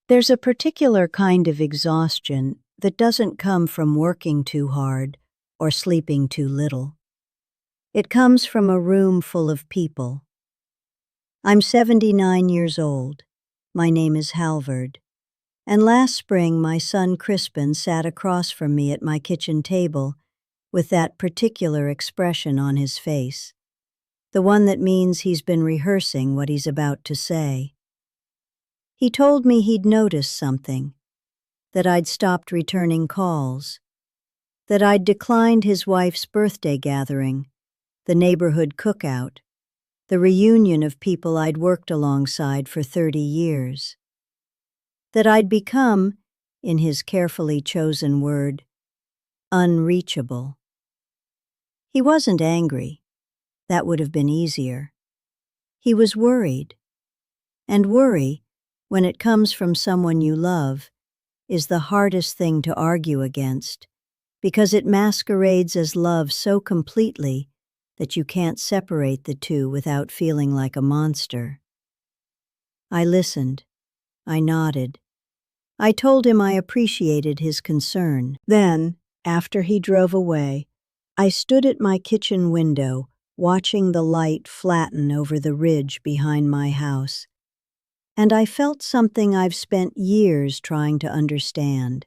There's a particular kind of exhaustion that doesn't come from working too hard or sleeping too little. It comes from a room full of people. I'm 79 years old. My name is Halvard. And last spring, my son Crispin sat across from me at my kitchen table with that particular expression on his face, the one that means he's been rehearsing what he's about to say. He told me he'd noticed something, that I'd stopped returning calls, that I'd declined his wife's birthday gathering, the neighborhood cookout, the reunion of people I'd worked alongside for 30 years, that I'd become, in his carefully chosen word, unreachable. He wasn't angry. That would have been easier. He was worried. And worry, when it comes from someone you love, is the hardest thing to argue against, because it masquerades as love so completely that you can't separate the two without feeling like a monster. I listened. I nodded. I told him I appreciated his concern. Then, after he drove away, I stood at my kitchen window, watching the light flatten over the ridge behind my house. And I felt something I've spent years trying to understand.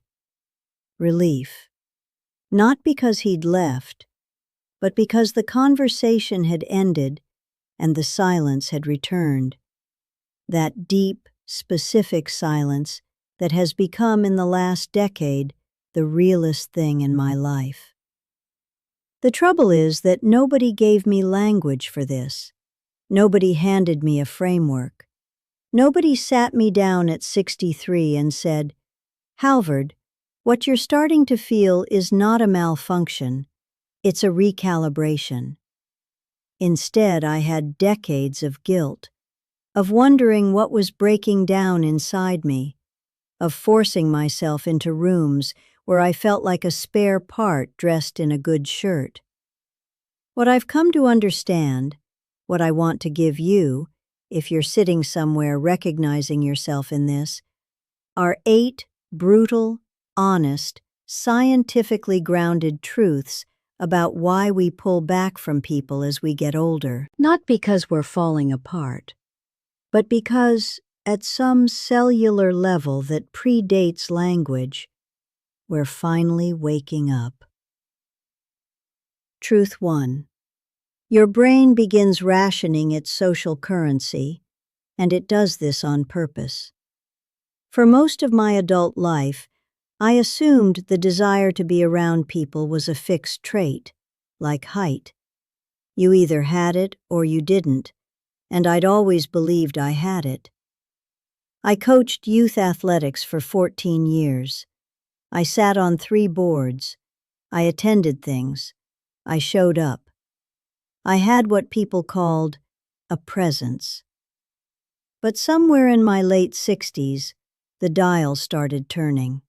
Relief. Not because he'd left, but because the conversation had ended and the silence had returned. That deep, specific silence that has become in the last decade the realest thing in my life. The trouble is that nobody gave me language for this. Nobody handed me a framework. Nobody sat me down at 63 and said, "Halvard, what you're starting to feel is not a malfunction, it's a recalibration." Instead, I had decades of guilt, of wondering what was breaking down inside me, of forcing myself into rooms where I felt like a spare part dressed in a good shirt. What I've come to understand, what I want to give you, if you're sitting somewhere recognizing yourself in this, are 8 brutal, honest, scientifically grounded truths about why we pull back from people as we get older. Not because we're falling apart, but because, at some cellular level that predates language, we're finally waking up. Truth 1. Your brain begins rationing its social currency, and it does this on purpose. For most of my adult life, I assumed the desire to be around people was a fixed trait, like height. You either had it or you didn't, and I'd always believed I had it. I coached youth athletics for 14 years. I sat on 3 boards. I attended things. I showed up. I had what people called a presence. But somewhere in my late 60s, the dial started turning.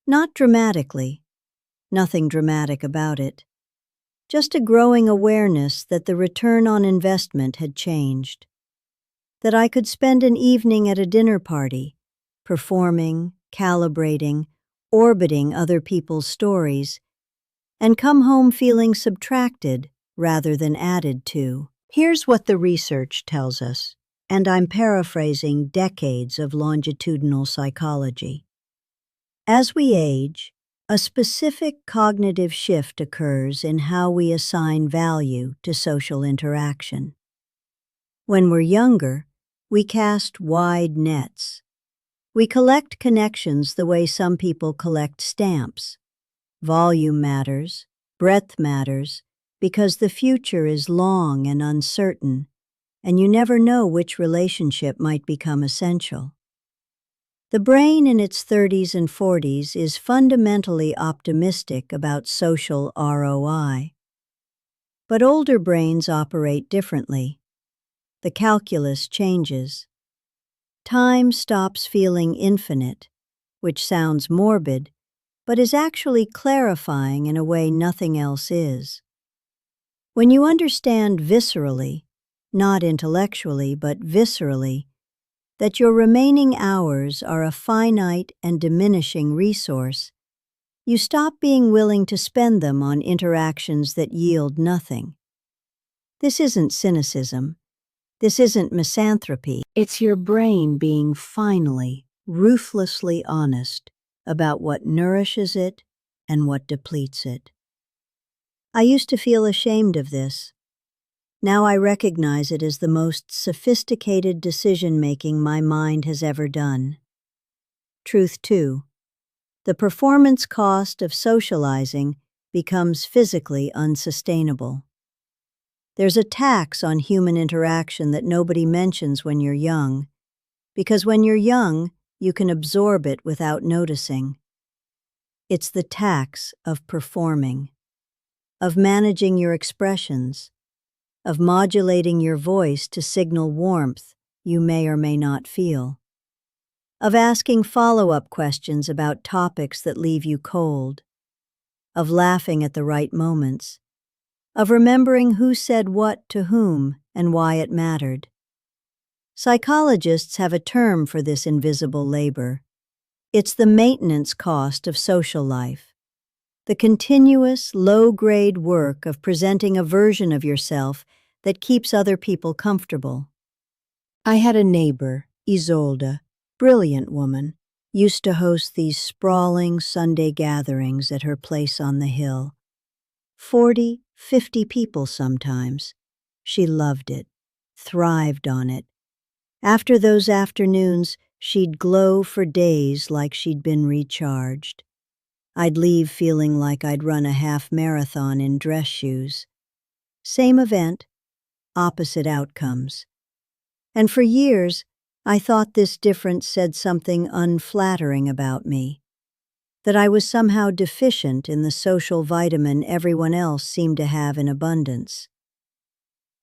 Not dramatically. Nothing dramatic about it. Just a growing awareness that the return on investment had changed. That I could spend an evening at a dinner party, performing, calibrating, orbiting other people's stories, and come home feeling subtracted rather than added to. Here's what the research tells us, and I'm paraphrasing decades of longitudinal psychology. As we age, a specific cognitive shift occurs in how we assign value to social interaction. When we're younger, we cast wide nets. We collect connections the way some people collect stamps. Volume matters, breadth matters, because the future is long and uncertain, and you never know which relationship might become essential. The brain in its 30s and 40s is fundamentally optimistic about social ROI. But older brains operate differently. The calculus changes. Time stops feeling infinite, which sounds morbid, but is actually clarifying in a way nothing else is. When you understand viscerally, not intellectually but viscerally, that your remaining hours are a finite and diminishing resource, you stop being willing to spend them on interactions that yield nothing. This isn't cynicism. This isn't misanthropy. It's your brain being finally, ruthlessly honest about what nourishes it and what depletes it. I used to feel ashamed of this. Now I recognize it as the most sophisticated decision-making my mind has ever done. Truth 2. The performance cost of socializing becomes physically unsustainable. There's a tax on human interaction that nobody mentions when you're young, because when you're young, you can absorb it without noticing. It's the tax of performing, of managing your expressions, of modulating your voice to signal warmth you may or may not feel, of asking follow-up questions about topics that leave you cold, of laughing at the right moments, of remembering who said what to whom and why it mattered. Psychologists have a term for this invisible labor. It's the maintenance cost of social life. The continuous, low-grade work of presenting a version of yourself that keeps other people comfortable. I had a neighbor, Isolde, brilliant woman, used to host these sprawling Sunday gatherings at her place on the hill. 40, 50 people sometimes. She loved it, thrived on it. After those afternoons, she'd glow for days like she'd been recharged. I'd leave feeling like I'd run a half marathon in dress shoes. Same event, opposite outcomes. And for years, I thought this difference said something unflattering about me, that I was somehow deficient in the social vitamin everyone else seemed to have in abundance.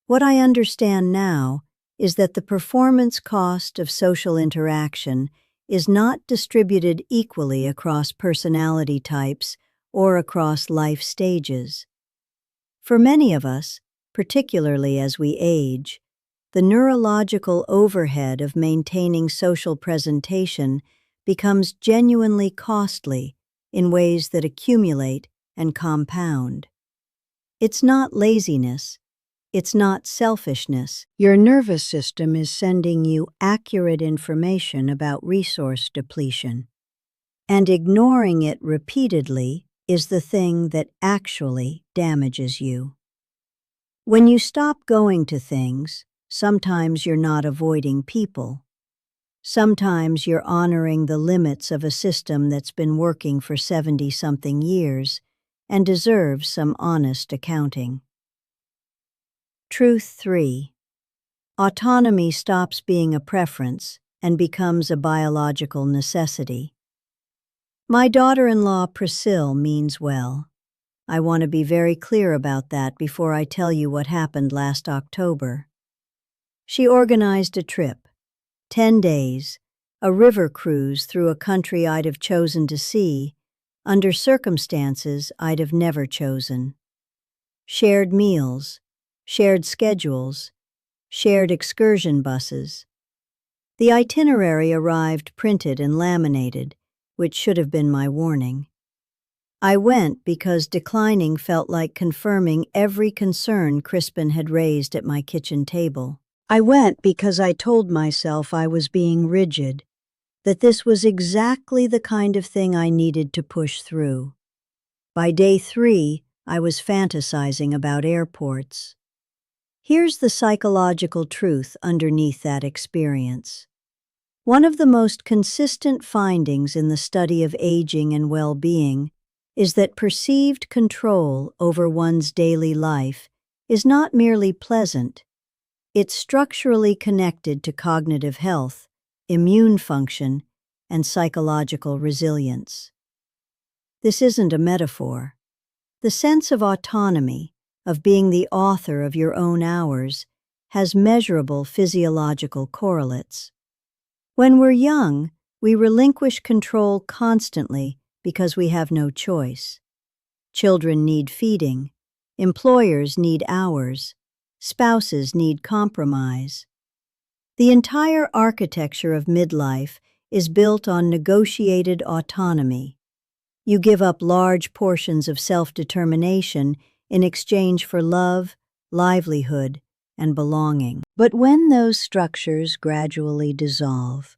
What I understand now is that the performance cost of social interaction is not distributed equally across personality types or across life stages. For many of us, particularly as we age, the neurological overhead of maintaining social presentation becomes genuinely costly in ways that accumulate and compound. It's not laziness. It's not selfishness. Your nervous system is sending you accurate information about resource depletion. And ignoring it repeatedly is the thing that actually damages you. When you stop going to things, sometimes you're not avoiding people. Sometimes you're honoring the limits of a system that's been working for 70-something years and deserves some honest accounting. Truth 3. Autonomy stops being a preference and becomes a biological necessity. My daughter-in-law Priscilla means well. I want to be very clear about that before I tell you what happened last October. She organized a trip, 10 days, a river cruise through a country I'd have chosen to see, under circumstances I'd have never chosen. Shared meals, shared schedules, shared excursion buses. The itinerary arrived printed and laminated, which should have been my warning. I went because declining felt like confirming every concern Crispin had raised at my kitchen table. I went because I told myself I was being rigid, that this was exactly the kind of thing I needed to push through. By day 3, I was fantasizing about airports. Here's the psychological truth underneath that experience. One of the most consistent findings in the study of aging and well-being is that perceived control over one's daily life is not merely pleasant. It's structurally connected to cognitive health, immune function, and psychological resilience. This isn't a metaphor. The sense of autonomy, of being the author of your own hours, has measurable physiological correlates. When we're young, we relinquish control constantly because we have no choice. Children need feeding, employers need hours, spouses need compromise. The entire architecture of midlife is built on negotiated autonomy. You give up large portions of self-determination in exchange for love, livelihood, and belonging. But when those structures gradually dissolve,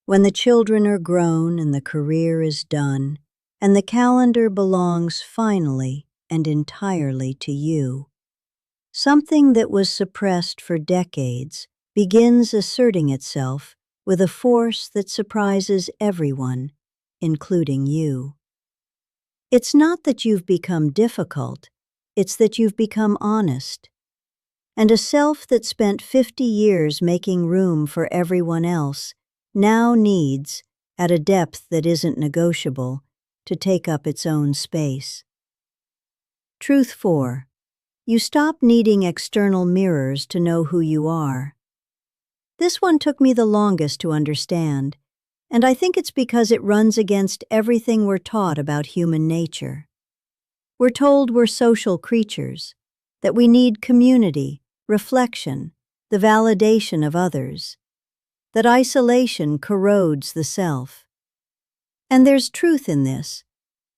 when the children are grown and the career is done, and the calendar belongs finally and entirely to you, something that was suppressed for decades begins asserting itself with a force that surprises everyone, including you. It's not that you've become difficult, it's that you've become honest. And a self that spent 50 years making room for everyone else now needs, at a depth that isn't negotiable, to take up its own space. Truth 4. You stop needing external mirrors to know who you are. This one took me the longest to understand, and I think it's because it runs against everything we're taught about human nature. We're told we're social creatures, that we need community, reflection, the validation of others, that isolation corrodes the self. And there's truth in this.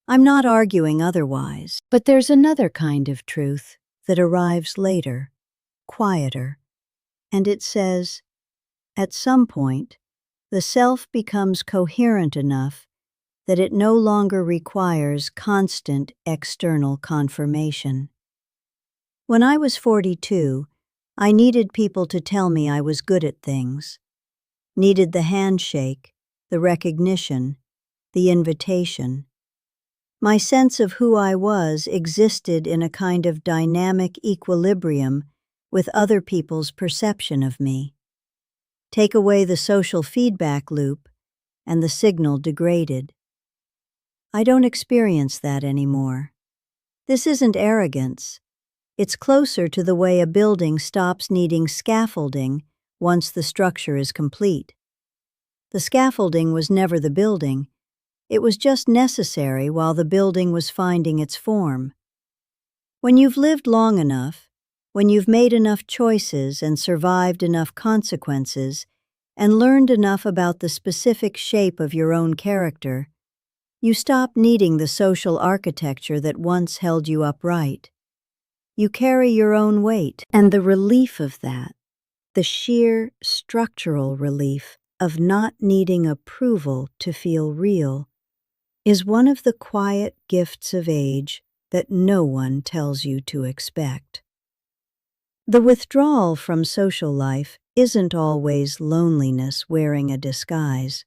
I'm not arguing otherwise. But there's another kind of truth that arrives later, quieter, and it says, at some point, the self becomes coherent enough that it no longer requires constant external confirmation. When I was 42, I needed people to tell me I was good at things. Needed the handshake, the recognition, the invitation. My sense of who I was existed in a kind of dynamic equilibrium with other people's perception of me. Take away the social feedback loop, and the signal degraded. I don't experience that anymore. This isn't arrogance. It's closer to the way a building stops needing scaffolding once the structure is complete. The scaffolding was never the building. It was just necessary while the building was finding its form. When you've lived long enough, when you've made enough choices and survived enough consequences, and learned enough about the specific shape of your own character, you stop needing the social architecture that once held you upright. You carry your own weight, and the relief of that, the sheer structural relief of not needing approval to feel real, is one of the quiet gifts of age that no one tells you to expect. The withdrawal from social life isn't always loneliness wearing a disguise.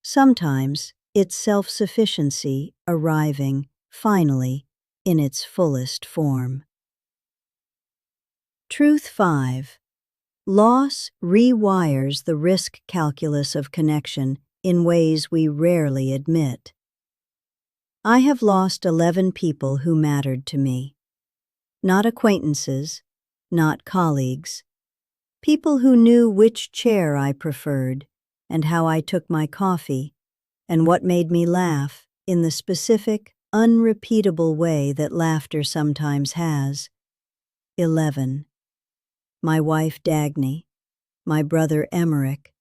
Sometimes it's self-sufficiency arriving, finally, in its fullest form. Truth 5. Loss rewires the risk calculus of connection in ways we rarely admit. I have lost 11 people who mattered to me. Not acquaintances, not colleagues. People who knew which chair I preferred, and how I took my coffee, and what made me laugh in the specific, unrepeatable way that laughter sometimes has. 11. My wife Dagny, my brother Emmerich.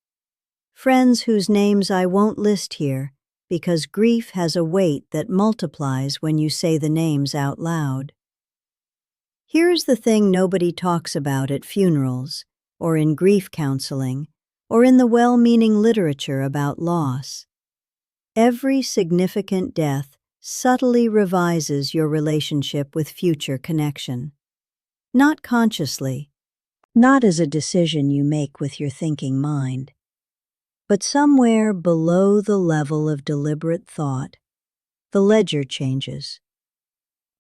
Friends whose names I won't list here because grief has a weight that multiplies when you say the names out loud. Here's the thing nobody talks about at funerals, or in grief counseling, or in the well-meaning literature about loss. Every significant death subtly revises your relationship with future connection. Not consciously, not as a decision you make with your thinking mind, but somewhere below the level of deliberate thought, the ledger changes.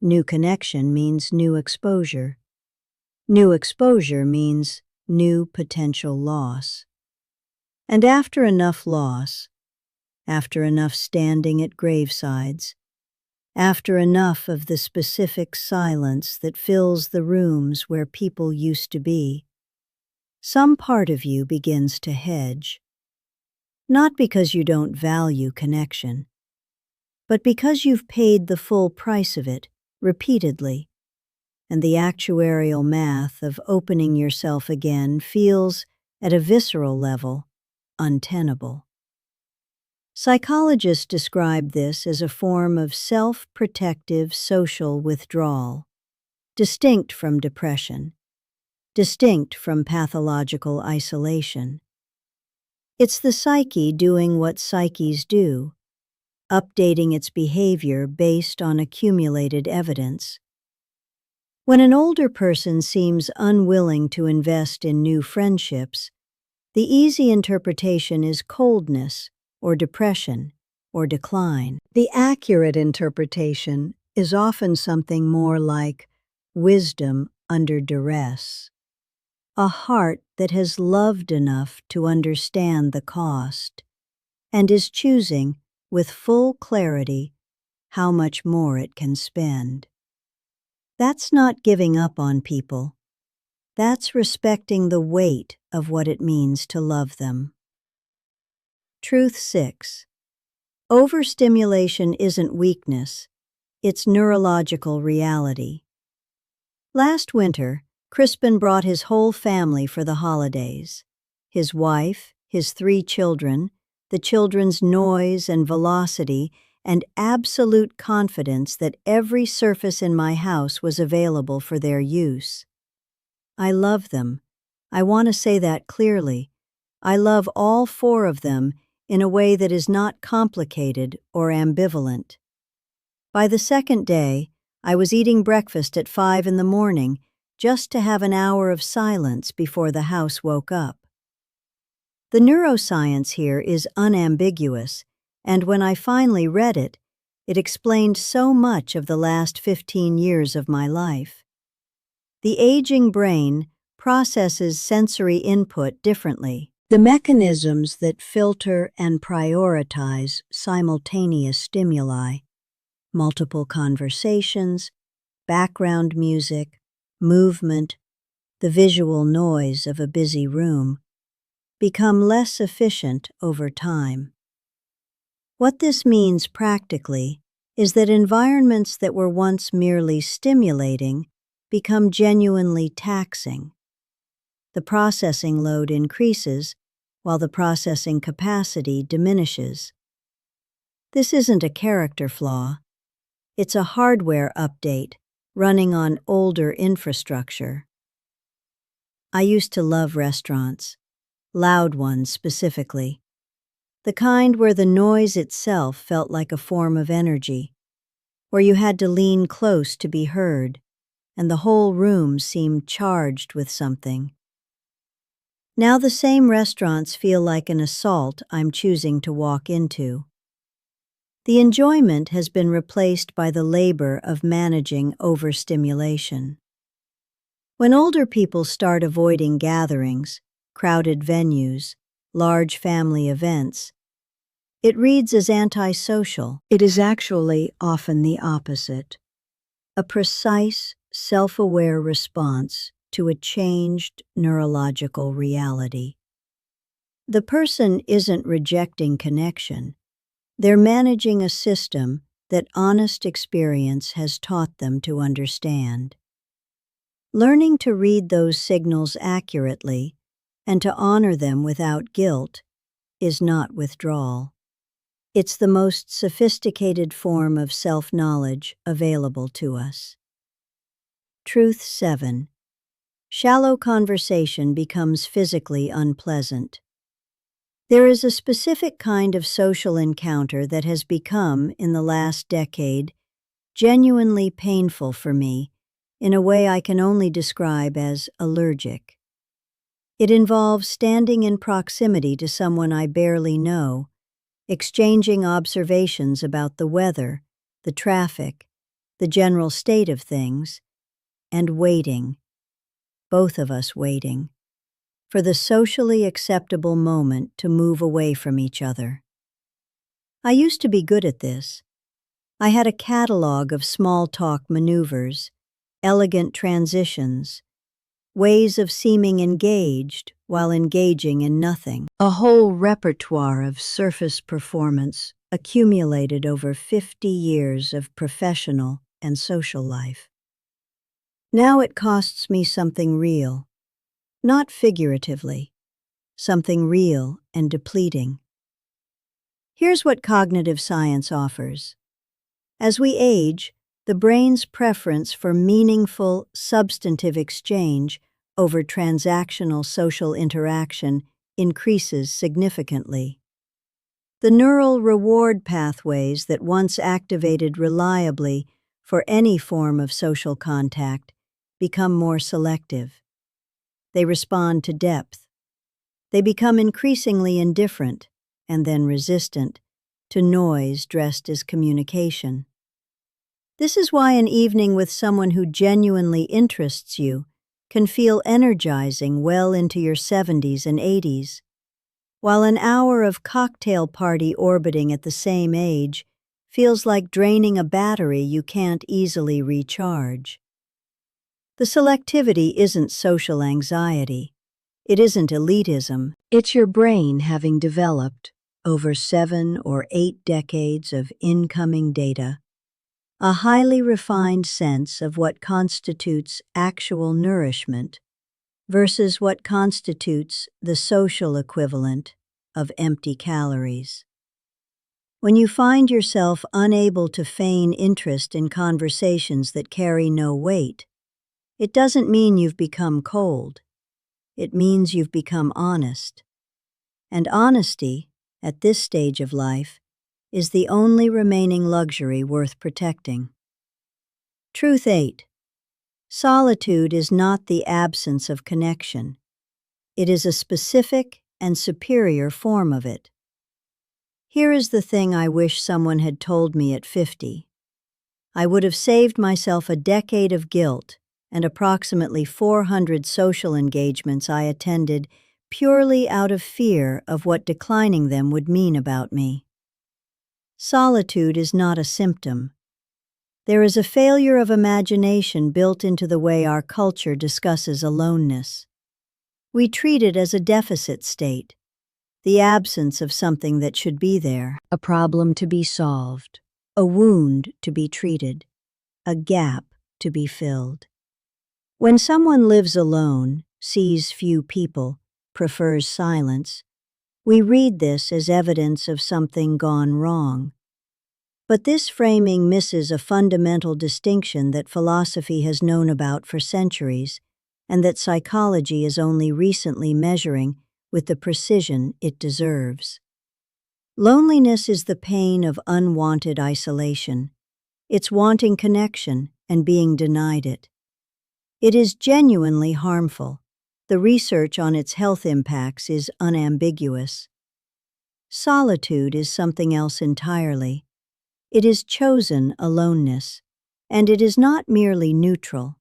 New connection means new exposure. New exposure means new potential loss. And after enough loss, after enough standing at gravesides, after enough of the specific silence that fills the rooms where people used to be, some part of you begins to hedge. Not because you don't value connection, but because you've paid the full price of it repeatedly, and the actuarial math of opening yourself again feels at a visceral level, untenable. Psychologists describe this as a form of self-protective social withdrawal, distinct from depression, distinct from pathological isolation. It's the psyche doing what psyches do, updating its behavior based on accumulated evidence. When an older person seems unwilling to invest in new friendships, the easy interpretation is coldness or depression or decline. The accurate interpretation is often something more like wisdom under duress, a heart that has loved enough to understand the cost and is choosing, with full clarity, how much more it can spend. That's not giving up on people. That's respecting the weight of what it means to love them. Truth 6. Overstimulation isn't weakness, it's neurological reality. Last winter, Crispin brought his whole family for the holidays. His wife, his 3 children, the children's noise and velocity, and absolute confidence that every surface in my house was available for their use. I love them. I want to say that clearly. I love all 4 of them in a way that is not complicated or ambivalent. By the second day, I was eating breakfast at 5 in the morning just to have an hour of silence before the house woke up. The neuroscience here is unambiguous, and when I finally read it, it explained so much of the last 15 years of my life. The aging brain processes sensory input differently. The mechanisms that filter and prioritize simultaneous stimuli, multiple conversations, background music, movement, the visual noise of a busy room, become less efficient over time. What this means practically is that environments that were once merely stimulating become genuinely taxing. The processing load increases while the processing capacity diminishes. This isn't a character flaw. It's a hardware update running on older infrastructure. I used to love restaurants, loud ones specifically. The kind where the noise itself felt like a form of energy, where you had to lean close to be heard, and the whole room seemed charged with something. Now the same restaurants feel like an assault I'm choosing to walk into. The enjoyment has been replaced by the labor of managing overstimulation. When older people start avoiding gatherings, crowded venues, large family events, it reads as antisocial. It is actually often the opposite. A precise, self-aware response to a changed neurological reality. The person isn't rejecting connection. They're managing a system that honest experience has taught them to understand. Learning to read those signals accurately and to honor them without guilt is not withdrawal. It's the most sophisticated form of self-knowledge available to us. Truth 7. Shallow conversation becomes physically unpleasant. There is a specific kind of social encounter that has become, in the last decade, genuinely painful for me in a way I can only describe as allergic. It involves standing in proximity to someone I barely know, exchanging observations about the weather, the traffic, the general state of things, and waiting, both of us waiting, for the socially acceptable moment to move away from each other. I used to be good at this. I had a catalog of small talk maneuvers, elegant transitions, ways of seeming engaged while engaging in nothing. A whole repertoire of surface performance accumulated over 50 years of professional and social life. Now it costs me something real, not figuratively, something real and depleting. Here's what cognitive science offers. As we age, the brain's preference for meaningful, substantive exchange over transactional social interaction increases significantly. The neural reward pathways that once activated reliably for any form of social contact become more selective. They respond to depth. They become increasingly indifferent, and then resistant, to noise dressed as communication. This is why an evening with someone who genuinely interests you can feel energizing well into your 70s and 80s, while an hour of cocktail party orbiting at the same age feels like draining a battery you can't easily recharge. The selectivity isn't social anxiety. It isn't elitism. It's your brain having developed, over 7 or 8 decades of incoming data, a highly refined sense of what constitutes actual nourishment versus what constitutes the social equivalent of empty calories. When you find yourself unable to feign interest in conversations that carry no weight, it doesn't mean you've become cold. It means you've become honest. And honesty, at this stage of life, is the only remaining luxury worth protecting. Truth 8. Solitude is not the absence of connection. It is a specific and superior form of it. Here is the thing I wish someone had told me at 50. I would have saved myself a decade of guilt and approximately 400 social engagements I attended purely out of fear of what declining them would mean about me. Solitude is not a symptom. There is a failure of imagination built into the way our culture discusses aloneness. We treat it as a deficit state, the absence of something that should be there, a problem to be solved, a wound to be treated, a gap to be filled. When someone lives alone, sees few people, prefers silence, we read this as evidence of something gone wrong. But this framing misses a fundamental distinction that philosophy has known about for centuries, and that psychology is only recently measuring with the precision it deserves. Loneliness is the pain of unwanted isolation. It's wanting connection and being denied it. It is genuinely harmful. The research on its health impacts is unambiguous. Solitude is something else entirely. It is chosen aloneness, and it is not merely neutral.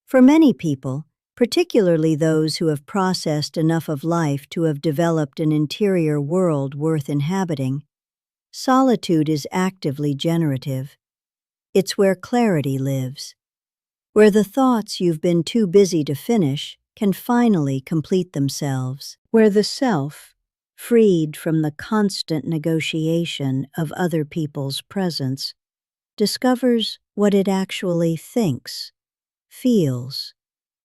For many people, particularly those who have processed enough of life to have developed an interior world worth inhabiting, solitude is actively generative. It's where clarity lives, where the thoughts you've been too busy to finish can finally complete themselves, where the self, freed from the constant negotiation of other people's presence, discovers what it actually thinks, feels,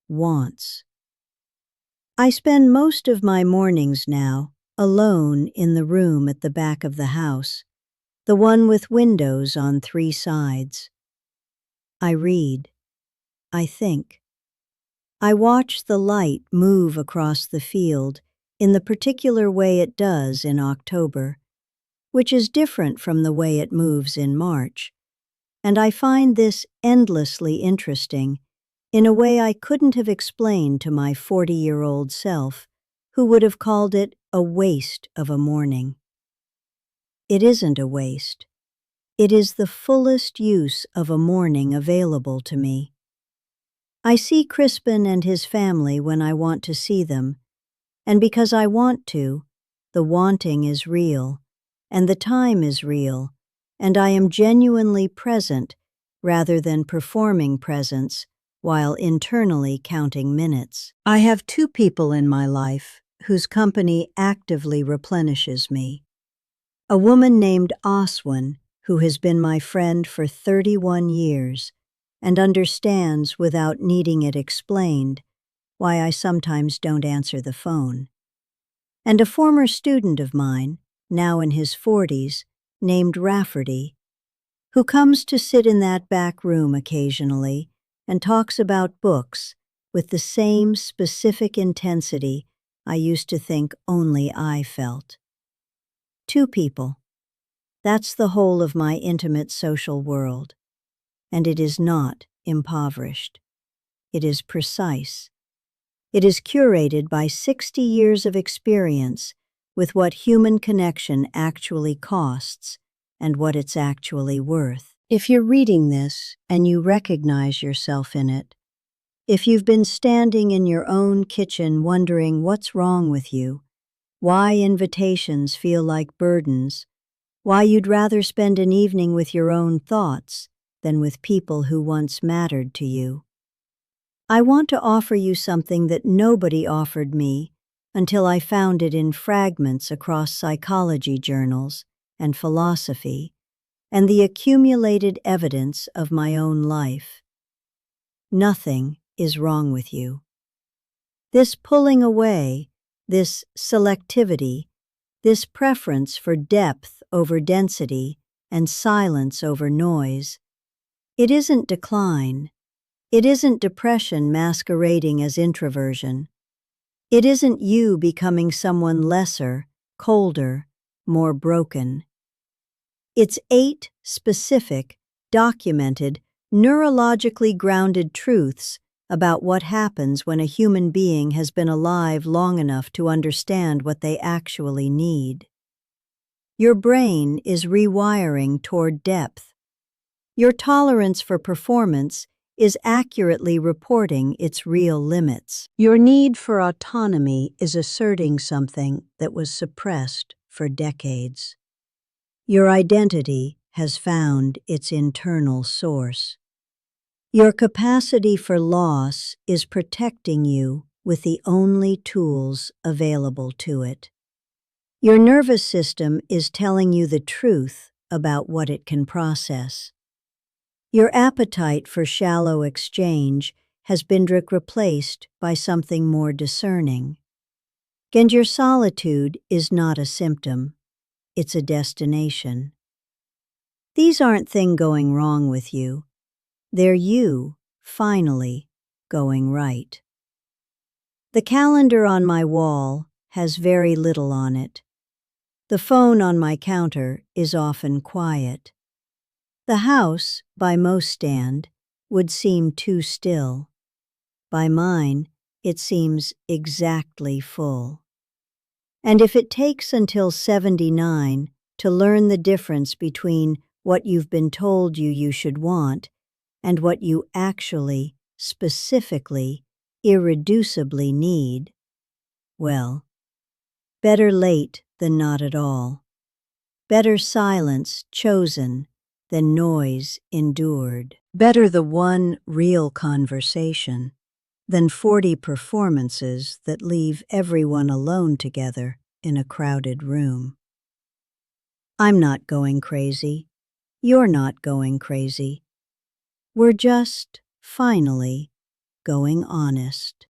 wants. I spend most of my mornings now alone in the room at the back of the house, the one with windows on 3 sides. I read. I think. I watch the light move across the field in the particular way it does in October, which is different from the way it moves in March, and I find this endlessly interesting in a way I couldn't have explained to my 40-year-old self, who would have called it a waste of a morning. It isn't a waste. It is the fullest use of a morning available to me. I see Crispin and his family when I want to see them, and because I want to, the wanting is real, and the time is real, and I am genuinely present rather than performing presence while internally counting minutes. I have 2 people in my life whose company actively replenishes me. A woman named Oswin, who has been my friend for 31 years and understands without needing it explained why I sometimes don't answer the phone. And a former student of mine, now in his 40s, named Rafferty, who comes to sit in that back room occasionally and talks about books with the same specific intensity I used to think only I felt. Two people. That's the whole of my intimate social world. And it is not impoverished. It is precise. It is curated by 60 years of experience with what human connection actually costs and what it's actually worth. If you're reading this and you recognize yourself in it, if you've been standing in your own kitchen wondering what's wrong with you, why invitations feel like burdens, why you'd rather spend an evening with your own thoughts than with people who once mattered to you, I want to offer you something that nobody offered me until I found it in fragments across psychology journals and philosophy and the accumulated evidence of my own life. Nothing is wrong with you. This pulling away, this selectivity, this preference for depth over density and silence over noise, it isn't decline. It isn't depression masquerading as introversion. It isn't you becoming someone lesser, colder, more broken. It's 8 specific, documented, neurologically grounded truths about what happens when a human being has been alive long enough to understand what they actually need. Your brain is rewiring toward depth. Your tolerance for performance is accurately reporting its real limits. Your need for autonomy is asserting something that was suppressed for decades. Your identity has found its internal source. Your capacity for loss is protecting you with the only tools available to it. Your nervous system is telling you the truth about what it can process. Your appetite for shallow exchange has been replaced by something more discerning. And your solitude is not a symptom, it's a destination. These aren't things going wrong with you. They're you, finally, going right. The calendar on my wall has very little on it. The phone on my counter is often quiet. The house, by most stand, would seem too still. By mine, it seems exactly full. And if it takes until 79 to learn the difference between what you've been told you should want and what you actually, specifically, irreducibly need, well, better late than not at all. Better silence chosen than noise endured. Better the one real conversation than 40 performances that leave everyone alone together in a crowded room. I'm not going crazy. You're not going crazy. We're just, finally, going honest.